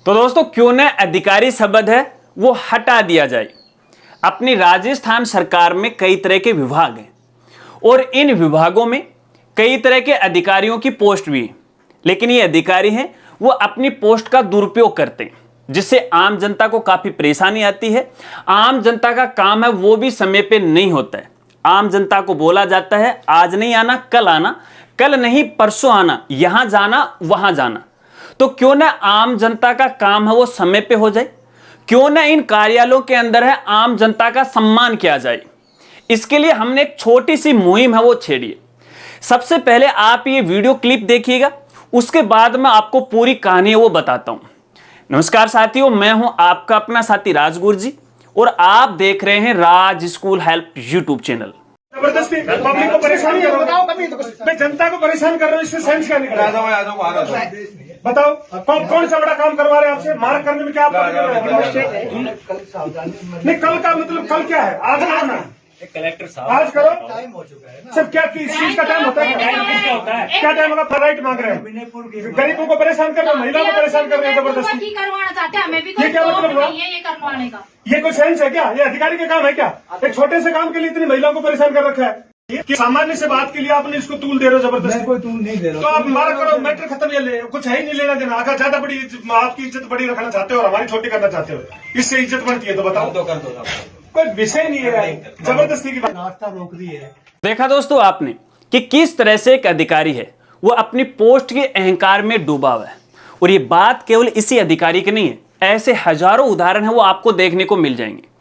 तो दोस्तों क्यों न अधिकारी शब्द है वो हटा दिया जाए। अपनी राजस्थान सरकार में कई तरह के विभाग हैं और इन विभागों में कई तरह के अधिकारियों की पोस्ट भी है, लेकिन ये अधिकारी हैं वो अपनी पोस्ट का दुरुपयोग करते हैं, जिससे आम जनता को काफी परेशानी आती है। आम जनता का काम है वो भी समय पे नहीं होता है। आम जनता को बोला जाता है आज नहीं आना, कल आना, कल नहीं परसों आना, यहां जाना वहां जाना। तो क्यों ना आम जनता का काम है वो समय पे हो जाए, क्यों ना इन कार्यालयों के अंदर है आम जनता का सम्मान किया जाए। इसके लिए हमने एक छोटी सी मुहिम है वो छेड़ी है। सबसे पहले आप ये वीडियो क्लिप देखिएगा, उसके बाद मैं आपको पूरी कहानी है वो बताता हूं। नमस्कार साथियों, मैं हूं आपका अपना साथी राजगुरु जी और आप देख रहे हैं राज स्कूल हेल्प यूट्यूब चैनल। जबरदस्ती पब्लिक को परेशान कर रहा हूं, मैं जनता को परेशान कर रहा हूं, इससे सेंस क्या निकला? बताओ कौन सा बड़ा काम करवा रहे हैं आपसे? मार करने में क्या आप नहीं, कल का मतलब कल क्या है? आज करो ना, कलेक्टर साहब आज करो। टाइम हो चुका है ना। सब क्या किस चीज का टाइम होता है? क्या होता है? क्या टाइम होगा? राइट मांग रहे हैं, गरीबों को परेशान कर रहे हैं, महिलाओं को परेशान कर रहे हैं जबरदस्ती। करवाना चाहते हैं, हमें भी ये क्या मतलब हुआ? ये करवाने का ये कोई सेंस है क्या? ये अधिकारी का काम है क्या? एक छोटे से काम के लिए इतनी महिलाओं को परेशान कर रखा है। कि सामान्य से बात के लिए आपने इसको तूल दे रहे हो जबरदस्ती। कोई तूल नहीं दे रहा। तो आप मारा करो, मैटर खत्म। ये ले कुछ है ही नहीं लेना देना। अगर ज्यादा बड़ी आपकी इज्जत बड़ी रखना चाहते हो और हमारी छोटी करना चाहते हो, इससे इज्जत बढ़ती है तो बताओ। कर दो कोई विषय नहीं है जबरदस्ती की बात। रास्ता रोक दी है। देखा दोस्तों आपने कि किस तरह से एक अधिकारी है वो अपनी पोस्ट के अहंकार में डूबा हुआ है। और ये बात केवल इसी अधिकारी की नहीं है, ऐसे हजारों उदाहरण है वो आपको देखने को मिल जाएंगे।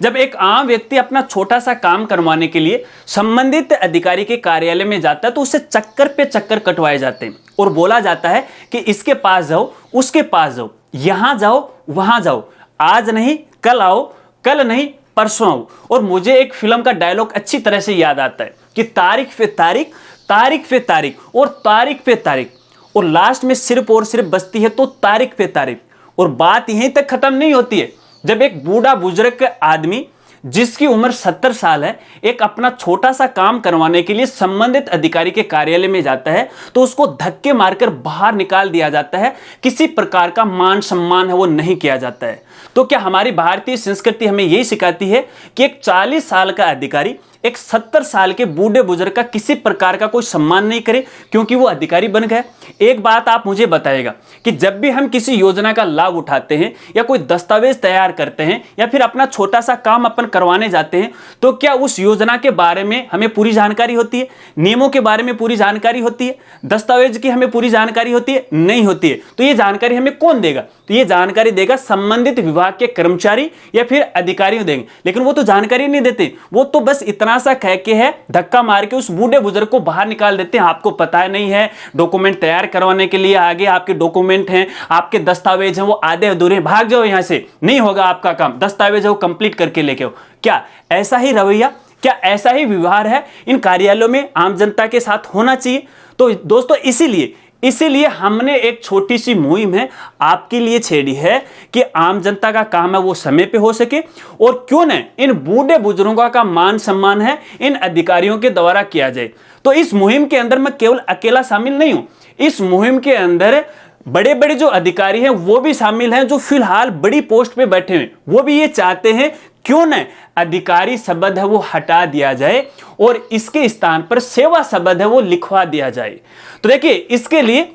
जब एक आम व्यक्ति अपना छोटा सा काम करवाने के लिए संबंधित अधिकारी के कार्यालय में जाता है तो उसे चक्कर पे चक्कर कटवाए जाते हैं और बोला जाता है कि इसके पास जाओ, उसके पास जाओ, यहां जाओ, वहां जाओ, आज नहीं कल आओ, कल नहीं परसों आओ। और मुझे एक फिल्म का डायलॉग अच्छी तरह से याद आता है कि तारीख पे तारीख, तारीख पे तारीख और तारीख पे तारीख, और लास्ट में सिर्फ और सिर्फ बचती है तो तारीख पे तारीख। और बात यहीं तक खत्म नहीं होती है। जब एक बूढ़ा बुजुर्ग आदमी जिसकी उम्र 70 साल है एक अपना छोटा सा काम करवाने के लिए संबंधित अधिकारी के कार्यालय में जाता है तो उसको धक्के मारकर बाहर निकाल दिया जाता है। किसी प्रकार का मान सम्मान है वो नहीं किया जाता है। तो क्या हमारी भारतीय संस्कृति हमें यही सिखाती है कि एक 40 साल का अधिकारी एक 70 साल के बूढ़े बुजुर्ग का किसी प्रकार का कोई सम्मान नहीं करे क्योंकि वो अधिकारी बन गए? एक बात आप मुझे बताइएगा कि जब भी हम किसी योजना का लाभ उठाते हैं या कोई दस्तावेज तैयार करते हैं या फिर अपना छोटा सा काम अपन करवाने जाते हैं तो क्या उस योजना के बारे में हमें पूरी जानकारी होती है? नियमों के बारे में पूरी जानकारी होती है? दस्तावेज की हमें पूरी जानकारी होती है? नहीं होती है। तो ये जानकारी हमें कौन देगा? तो ये जानकारी देगा संबंधित विभाग के कर्मचारी या फिर अधिकारी देंगे। लेकिन वो तो जानकारी नहीं देते, वो तो बस इतना सा कह के है धक्का मार के उस बूढ़े बुजुर्ग को बाहर निकाल देते हैं। आपको पता नहीं है डॉक्यूमेंट तैयार करवाने के लिए आगे आपके डॉक्यूमेंट हैं, आपके दस्तावेज हैं, वो आधे अधूरे, भाग जाओ यहां से, नहीं होगा आपका काम, दस्तावेज है वो कंप्लीट करके लेके आओ। क्या ऐसा ही रवैया, क्या ऐसा ही व्यवहार है इन कार्यालयों में आम जनता के साथ होना चाहिए? तो दोस्तों इसीलिए हमने एक छोटी सी मुहिम है आपके लिए छेड़ी है कि आम जनता का काम है वो समय पे हो सके और क्यों न इन बूढ़े बुजुर्गों का मान सम्मान है इन अधिकारियों के द्वारा किया जाए। तो इस मुहिम के अंदर मैं केवल अकेला शामिल नहीं हूं, इस मुहिम के अंदर बड़े बड़े जो अधिकारी हैं वो भी शामिल हैं जो फिलहाल बड़ी पोस्ट पे बैठे हैं। वो भी ये चाहते हैं क्यों न अधिकारी शब्द है वो हटा दिया जाए और इसके स्थान पर सेवा शब्द है वो लिखवा दिया जाए। तो देखिए इसके लिए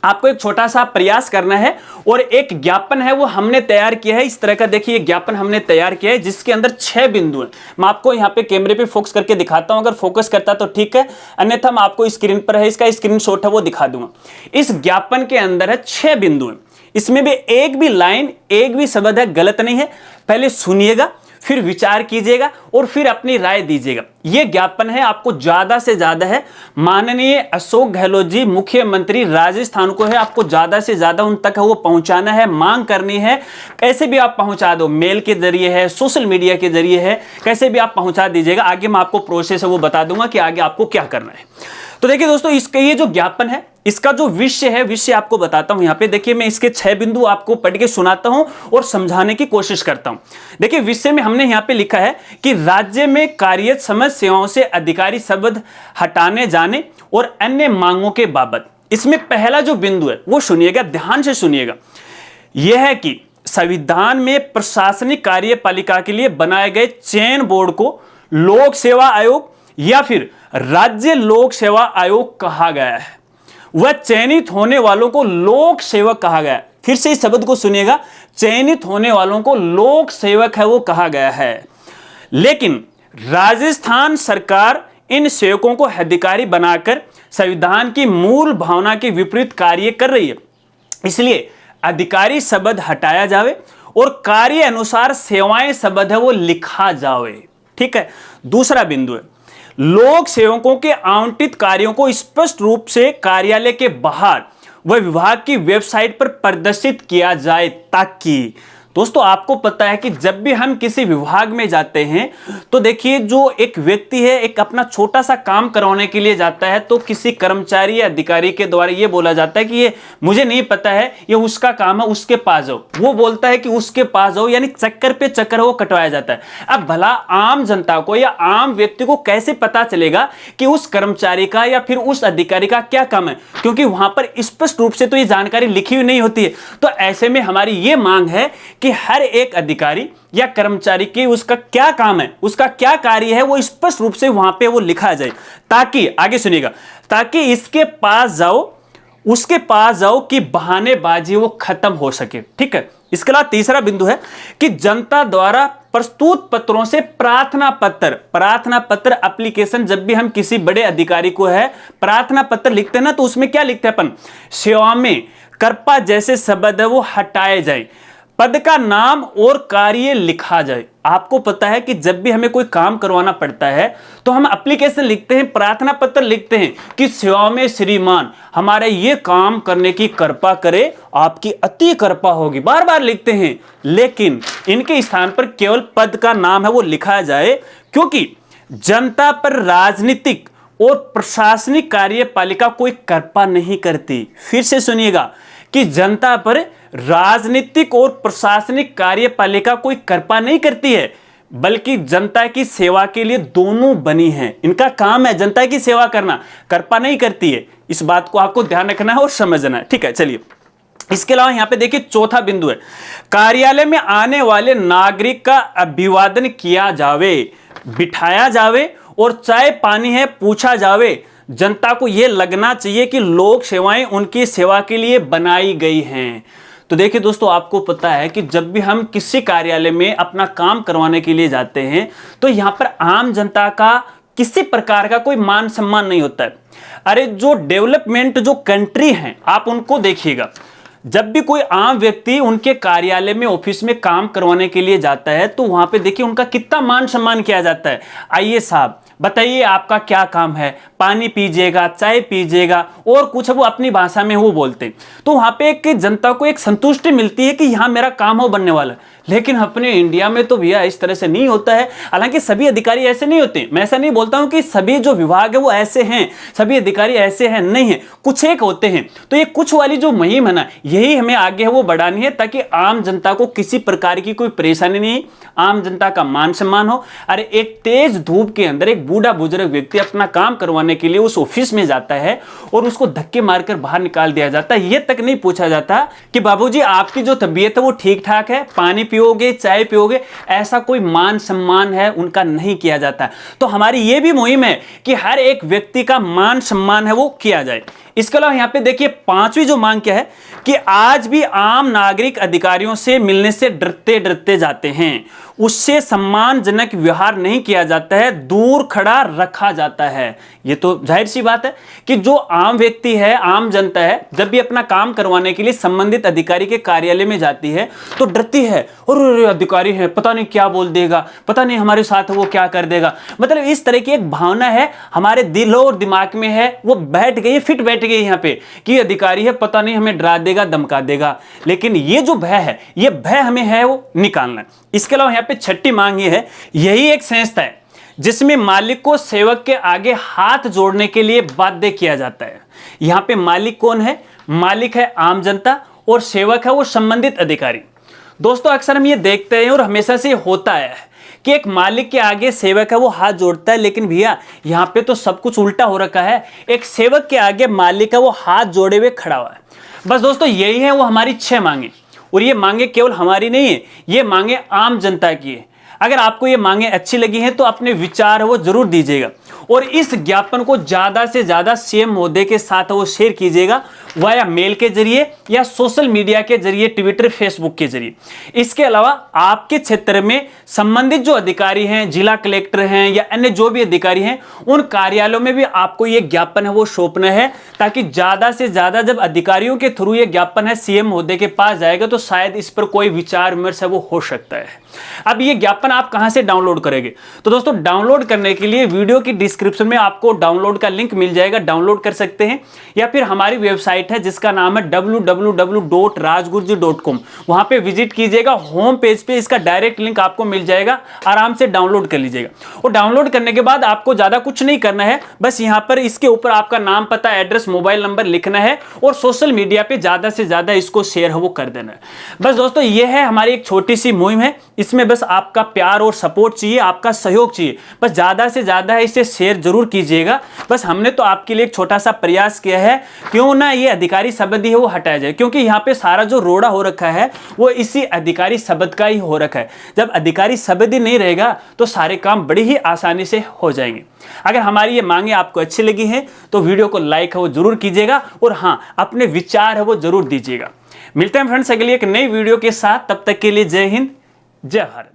आपको एक छोटा सा प्रयास करना है और एक ज्ञापन है वो हमने तैयार किया है। इस तरह का देखिए ज्ञापन हमने तैयार किया है जिसके अंदर 6 बिंदु हैं। मैं आपको यहाँ पे कैमरे पे फोकस करके दिखाता हूं, अगर फोकस करता तो ठीक है, अन्यथा मैं आपको स्क्रीन पर है इसका स्क्रीनशॉट है वो दिखा दूंगा। इस ज्ञापन के अंदर है 6 बिंदु हैं, इसमें भी एक भी लाइन एक भी शब्द है गलत नहीं है। पहले सुनिएगा, फिर विचार कीजिएगा और फिर अपनी राय दीजिएगा। यह ज्ञापन है आपको ज्यादा से ज्यादा है माननीय अशोक गहलोत जी मुख्यमंत्री राजस्थान को है, आपको ज्यादा से ज्यादा उन तक है वो पहुंचाना है, मांग करनी है। कैसे भी आप पहुंचा दो, मेल के जरिए है, सोशल मीडिया के जरिए है, कैसे भी आप पहुंचा दीजिएगा। आगे मैं आपको प्रोसेस है वो बता दूंगा कि आगे आपको क्या करना है। तो देखिए दोस्तों इसका ये जो ज्ञापन है इसका जो विषय है, विषय आपको बताता हूं। यहां पे देखिए मैं इसके 6 बिंदु आपको पढ़ के सुनाता हूं और समझाने की कोशिश करता हूं। देखिए विषय में हमने यहां पे लिखा है कि राज्य में कार्यरत समाज सेवाओं से अधिकारी शब्द हटाने जाने और अन्य मांगों के बाबत। इसमें पहला जो बिंदु है वो सुनिएगा, ध्यान से सुनिएगा। यह है कि संविधान में प्रशासनिक कार्यपालिका के लिए बनाए गए चयन बोर्ड को लोक सेवा आयोग या फिर राज्य लोक सेवा आयोग कहा गया है। वह चयनित होने वालों को लोक सेवक कहा गया है। फिर से इस शब्द को सुनिएगा, चयनित होने वालों को लोक सेवक है वो कहा गया है। लेकिन राजस्थान सरकार इन सेवकों को अधिकारी बनाकर संविधान की मूल भावना के विपरीत कार्य कर रही है। इसलिए अधिकारी शब्द हटाया जावे और कार्य अनुसार सेवाएं शब्द है वो लिखा जावे। ठीक है। दूसरा बिंदु है, लोक सेवकों के आवंटित कार्यों को स्पष्ट रूप से कार्यालय के बाहर व विभाग की वेबसाइट पर प्रदर्शित किया जाए, ताकि दोस्तों आपको पता है कि जब भी हम किसी विभाग में जाते हैं तो देखिए, जो एक व्यक्ति है एक अपना छोटा सा काम करवाने के लिए जाता है तो किसी कर्मचारी या अधिकारी के द्वारा ये बोला जाता है कि ये मुझे नहीं पता है, ये उसका काम है, उसके पास जाओ। वो बोलता है कि उसके पास जाओ, यानी चक्कर पे चक्कर वो कटवाया जाता है। अब भला आम जनता को या आम व्यक्ति को कैसे पता चलेगा कि उस कर्मचारी का या फिर उस अधिकारी का क्या काम है, क्योंकि वहां पर स्पष्ट रूप से तो ये जानकारी लिखी हुई नहीं होती है। तो ऐसे में हमारी ये मांग है कि हर एक अधिकारी या कर्मचारी की उसका क्या काम है, उसका क्या कार्य है, वो स्पष्ट रूप से वहां पे वो लिखा जाए, ताकि आगे सुनिएगा, ताकि इसके पास जाओ उसके पास जाओ कि बहानेबाजी वो खत्म हो सके। ठीक है। इसके अलावा तीसरा बिंदु है कि जनता द्वारा प्रस्तुत पत्रों से प्रार्थना पत्र एप्लीकेशन, जब भी हम किसी बड़े अधिकारी को है प्रार्थना पत्र लिखते हैं ना, तो उसमें क्या लिखते हैं अपन, सेवा में कृपा जैसे शब्द है वो हटाए जाए, पद का नाम और कार्य लिखा जाए। आपको पता है कि जब भी हमें कोई काम करवाना पड़ता है तो हम एप्लीकेशन लिखते हैं, प्रार्थना पत्र लिखते हैं कि सेवा में श्रीमान हमारे ये काम करने की कृपा करे, आपकी अति कृपा होगी, बार बार लिखते हैं। लेकिन इनके स्थान पर केवल पद का नाम है वो लिखा जाए, क्योंकि जनता पर राजनीतिक और प्रशासनिक कार्यपालिका कोई कृपा नहीं करती। फिर से सुनिएगा कि जनता पर राजनीतिक और प्रशासनिक कार्यपालिका कोई कृपा नहीं करती है, बल्कि जनता की सेवा के लिए दोनों बनी हैं। इनका काम है जनता की सेवा करना, कृपा नहीं करती है। इस बात को आपको ध्यान रखना है और समझना है। ठीक है, चलिए इसके अलावा यहां पे देखिए चौथा बिंदु है, कार्यालय में आने वाले नागरिक का अभिवादन किया जावे, बिठाया जावे और चाय पानी है पूछा जावे। जनता को यह लगना चाहिए कि लोक सेवाएं उनकी सेवा के लिए बनाई गई हैं। तो देखिए दोस्तों, आपको पता है कि जब भी हम किसी कार्यालय में अपना काम करवाने के लिए जाते हैं तो यहां पर आम जनता का किसी प्रकार का कोई मान सम्मान नहीं होता है। अरे जो डेवलपमेंट जो कंट्री हैं, आप उनको देखिएगा, जब भी कोई आम व्यक्ति उनके कार्यालय में ऑफिस में काम करवाने के लिए जाता है तो वहां पे देखिए उनका कितना मान सम्मान किया जाता है। आइए साहब बताइए आपका क्या काम है, पानी पीजिएगा, चाय पीजिएगा, और कुछ वो अपनी भाषा में वो बोलते हैं। तो वहां पे एक जनता को एक संतुष्टि मिलती है कि यहाँ मेरा काम हो बनने वाला है। लेकिन अपने इंडिया में तो भैया इस तरह से नहीं होता है। हालांकि सभी अधिकारी ऐसे नहीं होते, मैं ऐसा नहीं बोलता हूं कि सभी जो विभाग है वो ऐसे हैं, सभी अधिकारी ऐसे हैं, नहीं है, कुछ एक होते हैं। तो ये कुछ वाली जो मुहिम है ना, यही हमें आगे है वो बढ़ानी है, ताकि आम जनता को किसी प्रकार की कोई परेशानी नहीं, आम जनता का मान सम्मान हो। अरे एक तेज धूप के अंदर एक बूढ़ा बुजुर्ग व्यक्ति अपना काम करवाने के लिए उस ऑफिस में जाता है और उसको धक्के मारकर बाहर निकाल दिया जाता है। ये तक नहीं पूछा जाता कि बाबूजी आपकी जो तबीयत है वो ठीक ठाक है, पानी पियोगे, चाय पियोगे, ऐसा कोई मान सम्मान है उनका नहीं किया जाता। तो हमारी ये भी मुहिम है कि हर एक व्यक्ति का मान सम्मान है वो किया जाए। इसके अलावा यहां पे देखिए पांचवी जो मांग क्या है कि आज भी आम नागरिक अधिकारियों से मिलने से डरते डरते जाते हैं, उससे सम्मानजनक व्यवहार नहीं किया जाता है, दूर खड़ा रखा जाता है। ये तो जाहिर सी बात है कि जो आम व्यक्ति है, आम जनता है, जब भी अपना काम करवाने के लिए संबंधित अधिकारी के कार्यालय में जाती है तो डरती है, और अधिकारी है पता नहीं क्या बोल देगा, पता नहीं हमारे साथ वो क्या कर देगा। मतलब इस तरह की एक भावना है हमारे दिल और दिमाग में है, वो बैठ गई, फिट बैठ गई यहाँ पे कि अधिकारी है पता नहीं हमें डरा देगा, धमका देगा। लेकिन ये जो भय है, ये भय हमें है वो निकालना है। इसके अलावा यहाँ पे छठी मांग ये है, यही एक संस्था है जिसमें मालिक को सेवक के आगे हाथ जोड़ने के लिए बाध्य किया जाता है। यहाँ पे मालिक कौन है? मालिक है आम जनता और सेवक है वो संबंधित अधिकारी। दोस्तों अक्सर हम ये देखते हैं और हमेशा से होता है कि एक मालिक के आगे सेवक है वो हाथ जोड़ता है, लेकिन भैया यहाँ पे तो सब कुछ उल्टा हो रखा है। एक सेवक के आगे मालिक है वो हाथ जोड़े हुए खड़ा हुआ है। बस दोस्तों यही है वो हमारी 6 मांगे, और ये मांगे केवल हमारी नहीं है, ये मांगे आम जनता की है। अगर आपको ये मांगे अच्छी लगी हैं तो अपने विचार वो जरूर दीजिएगा और इस ज्ञापन को ज़्यादा से ज़्यादा सीएम महोदय के साथ वो शेयर कीजिएगा वाया मेल के जरिए या सोशल मीडिया के जरिए, ट्विटर, फेसबुक के जरिए। इसके अलावा आपके क्षेत्र में संबंधित जो अधिकारी हैं, जिला कलेक्टर हैं या अन्य जो भी अधिकारी हैं, उन कार्यालयों में भी आपको ये ज्ञापन है वो सौंपना है, ताकि ज़्यादा से ज़्यादा जब अधिकारियों के थ्रू ये ज्ञापन है सीएम महोदय के पास जाएगा तो शायद इस पर कोई विचार विमर्श है वो हो सकता है। अब ये ज्ञापन आप कहां से डाउनलोड करेंगे? तो दोस्तों डाउनलोड करने के लिए वीडियो की डिस्क्रिप्शन में आपको डाउनलोड का लिंक मिल जाएगा, डाउनलोड कर सकते हैं, या फिर हमारी वेबसाइट है जिसका नाम है www.rajgurji.com, वहां पे विजिट कीजिएगा। होम पेज पे इसका डायरेक्ट लिंक आपको मिल जाएगा, आराम से डाउनलोड कर लीजिएगा। और डाउनलोड करने के बाद आपको ज्यादा कुछ नहीं करना है, बस यहां पर इसके ऊपर आपका नाम, पता, एड्रेस, मोबाइल नंबर लिखना है और सोशल मीडिया पे ज्यादा से ज्यादा इसको शेयर है वो कर देना है। बस दोस्तों ये है हमारी एक छोटी सी मुहिम है, इसमें बस आपका प्यार और सपोर्ट चाहिए, आपका सहयोग चाहिए। बस ज्यादा से ज्यादा इसे शेयर जरूर कीजिएगा। बस हमने तो आपके लिए एक छोटा सा प्रयास किया है, क्यों ना ये अधिकारी शब्द ही है वो हटाया जाए, क्योंकि यहाँ पे सारा जो रोड़ा हो रखा है वो इसी अधिकारी शब्द का ही हो रखा है। जब अधिकारी शब्द ही नहीं रहेगा तो सारे काम बड़ी ही आसानी से हो जाएंगे। अगर हमारी ये मांगे आपको अच्छी लगी हैं तो वीडियो को लाइक है वो जरूर कीजिएगा और हाँ, अपने विचार है वो जरूर दीजिएगा। मिलते हैं फ्रेंड्स अगली एक नई वीडियो के साथ, तब तक के लिए जय हिंद, जय भारत।